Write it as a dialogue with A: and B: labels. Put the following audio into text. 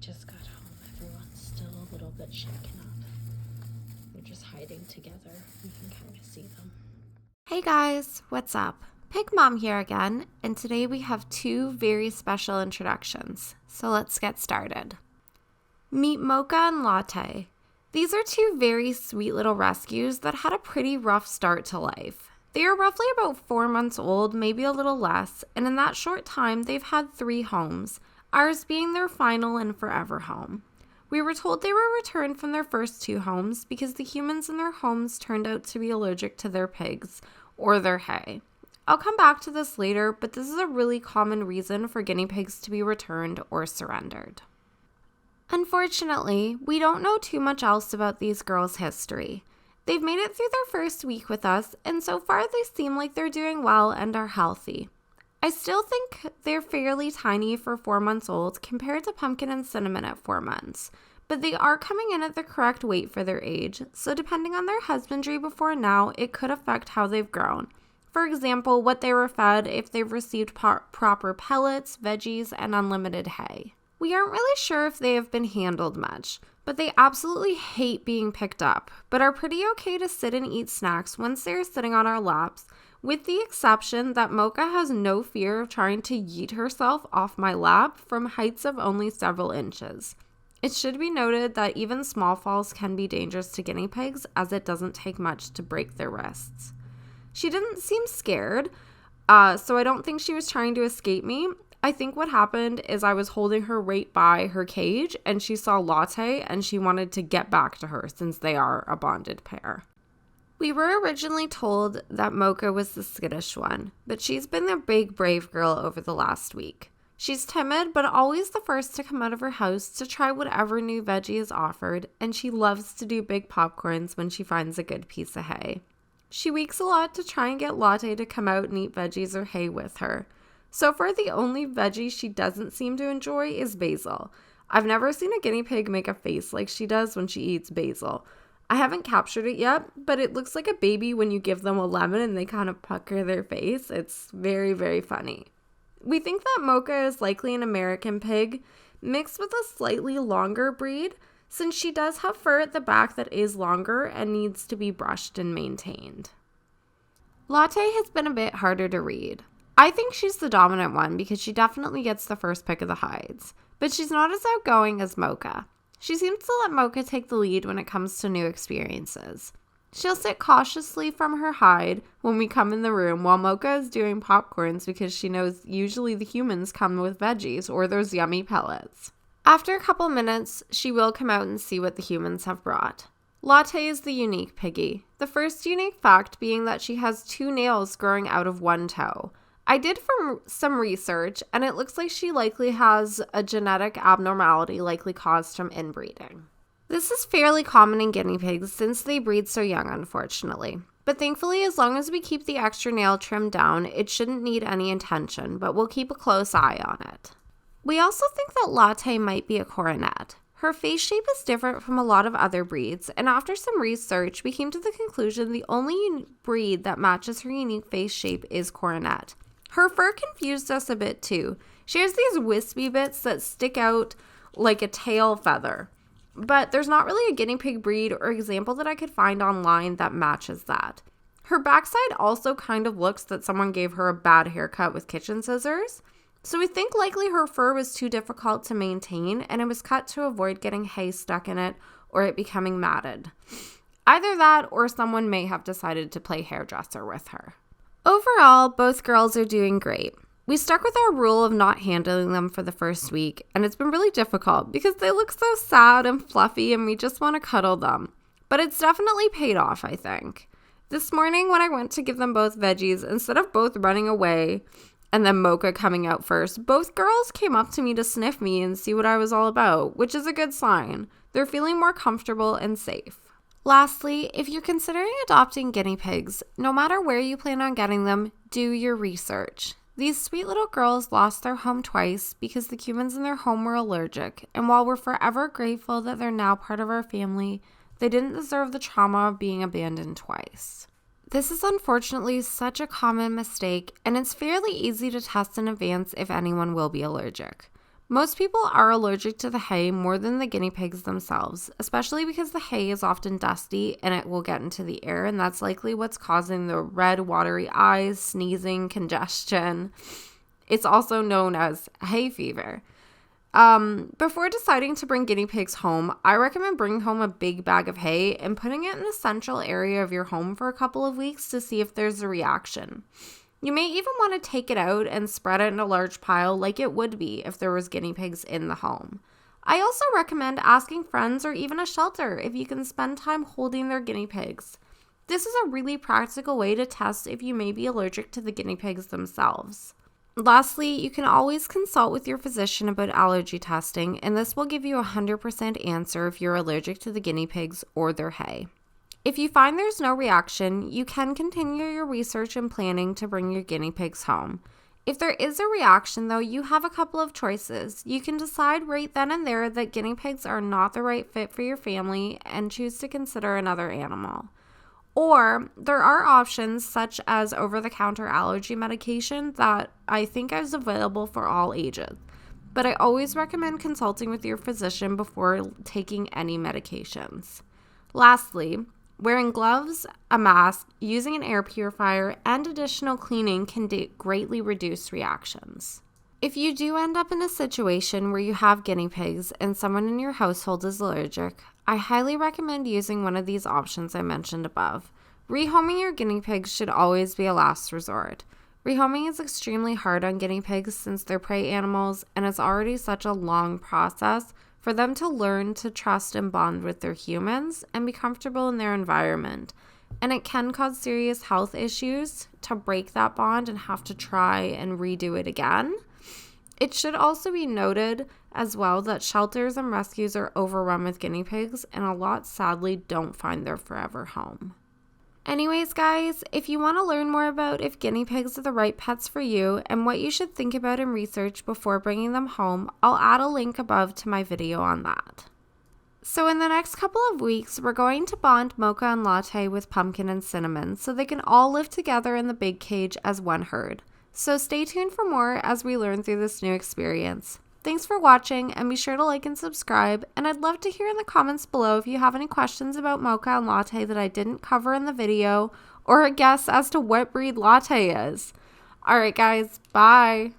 A: just got home. Everyone's still a little bit shaken up. They're just hiding together. You can kind of see them.
B: Hey guys, what's up? Pig Mom here again, and today we have two very special introductions. So let's get started. Meet Mocha and Latte. These are two very sweet little rescues that had a pretty rough start to life. They are roughly about 4 months old, maybe a little less, and in that short time they've had 3 homes, ours being their final and forever home. We were told they were returned from their first 2 homes because the humans in their homes turned out to be allergic to their pigs or their hay. I'll come back to this later, but this is a really common reason for guinea pigs to be returned or surrendered. Unfortunately, we don't know too much else about these girls' history. They've made it through their first week with us, and so far they seem like they're doing well and are healthy. I still think they're fairly tiny for 4 months old compared to Pumpkin and Cinnamon at 4 months, but they are coming in at the correct weight for their age, so depending on their husbandry before now, it could affect how they've grown. For example, what they were fed, if they've received proper pellets, veggies, and unlimited hay. We aren't really sure if they have been handled much, but they absolutely hate being picked up, but are pretty okay to sit and eat snacks once they are sitting on our laps, with the exception that Mocha has no fear of trying to yeet herself off my lap from heights of only several inches. It should be noted that even small falls can be dangerous to guinea pigs, as it doesn't take much to break their wrists. She didn't seem scared, so I don't think she was trying to escape me. I think what happened is I was holding her right by her cage and she saw Latte and she wanted to get back to her since they are a bonded pair. We were originally told that Mocha was the skittish one, but she's been the big brave girl over the last week. She's timid, but always the first to come out of her house to try whatever new veggie is offered, and she loves to do big popcorns when she finds a good piece of hay. She weeks a lot to try and get Latte to come out and eat veggies or hay with her. So far, the only veggie she doesn't seem to enjoy is basil. I've never seen a guinea pig make a face like she does when she eats basil. I haven't captured it yet, but it looks like a baby when you give them a lemon and they kind of pucker their face. It's very, very funny. We think that Mocha is likely an American pig mixed with a slightly longer breed, since she does have fur at the back that is longer and needs to be brushed and maintained. Latte has been a bit harder to read. I think she's the dominant one because she definitely gets the first pick of the hides, but she's not as outgoing as Mocha. She seems to let Mocha take the lead when it comes to new experiences. She'll sit cautiously from her hide when we come in the room while Mocha is doing popcorns because she knows usually the humans come with veggies or those yummy pellets. After a couple minutes, she will come out and see what the humans have brought. Latte is the unique piggy, the first unique fact being that she has 2 nails growing out of 1 toe. I did some research, and it looks like she likely has a genetic abnormality likely caused from inbreeding. This is fairly common in guinea pigs since they breed so young, unfortunately. But thankfully, as long as we keep the extra nail trimmed down, it shouldn't need any attention, but we'll keep a close eye on it. We also think that Latte might be a coronet. Her face shape is different from a lot of other breeds, and after some research, we came to the conclusion the only breed that matches her unique face shape is coronet. Her fur confused us a bit too. She has these wispy bits that stick out like a tail feather. But there's not really a guinea pig breed or example that I could find online that matches that. Her backside also kind of looks that someone gave her a bad haircut with kitchen scissors. So we think likely her fur was too difficult to maintain and it was cut to avoid getting hay stuck in it or it becoming matted. Either that or someone may have decided to play hairdresser with her. Overall, both girls are doing great. We stuck with our rule of not handling them for the first week, and it's been really difficult because they look so sad and fluffy and we just want to cuddle them. But it's definitely paid off, I think. This morning when I went to give them both veggies, instead of both running away and then Mocha coming out first, both girls came up to me to sniff me and see what I was all about, which is a good sign. They're feeling more comfortable and safe. Lastly, if you're considering adopting guinea pigs, no matter where you plan on getting them, do your research. These sweet little girls lost their home twice because the humans in their home were allergic, and while we're forever grateful that they're now part of our family, they didn't deserve the trauma of being abandoned twice. This is unfortunately such a common mistake, and it's fairly easy to test in advance if anyone will be allergic. Most people are allergic to the hay more than the guinea pigs themselves, especially because the hay is often dusty and it will get into the air, and that's likely what's causing the red, watery eyes, sneezing, congestion. It's also known as hay fever. Before deciding to bring guinea pigs home, I recommend bringing home a big bag of hay and putting it in the central area of your home for a couple of weeks to see if there's a reaction. You may even want to take it out and spread it in a large pile like it would be if there was guinea pigs in the home. I also recommend asking friends or even a shelter if you can spend time holding their guinea pigs. This is a really practical way to test if you may be allergic to the guinea pigs themselves. Lastly, you can always consult with your physician about allergy testing, and this will give you a 100% answer if you're allergic to the guinea pigs or their hay. If you find there's no reaction, you can continue your research and planning to bring your guinea pigs home. If there is a reaction, though, you have a couple of choices. You can decide right then and there that guinea pigs are not the right fit for your family and choose to consider another animal. Or there are options such as over-the-counter allergy medication that I think is available for all ages. But I always recommend consulting with your physician before taking any medications. Lastly, wearing gloves, a mask, using an air purifier, and additional cleaning can greatly reduce reactions. If you do end up in a situation where you have guinea pigs and someone in your household is allergic, I highly recommend using one of these options I mentioned above. Rehoming your guinea pigs should always be a last resort. Rehoming is extremely hard on guinea pigs since they're prey animals, and it's already such a long process for them to learn to trust and bond with their humans and be comfortable in their environment. And it can cause serious health issues to break that bond and have to try and redo it again. It should also be noted as well that shelters and rescues are overrun with guinea pigs, and a lot sadly don't find their forever home. Anyways, guys, if you want to learn more about if guinea pigs are the right pets for you and what you should think about and research before bringing them home, I'll add a link above to my video on that. So in the next couple of weeks, we're going to bond Mocha and Latte with Pumpkin and Cinnamon so they can all live together in the big cage as one herd. So stay tuned for more as we learn through this new experience. Thanks for watching, and be sure to like and subscribe, and I'd love to hear in the comments below if you have any questions about Mocha and Latte that I didn't cover in the video, or a guess as to what breed Latte is. Alright guys, bye!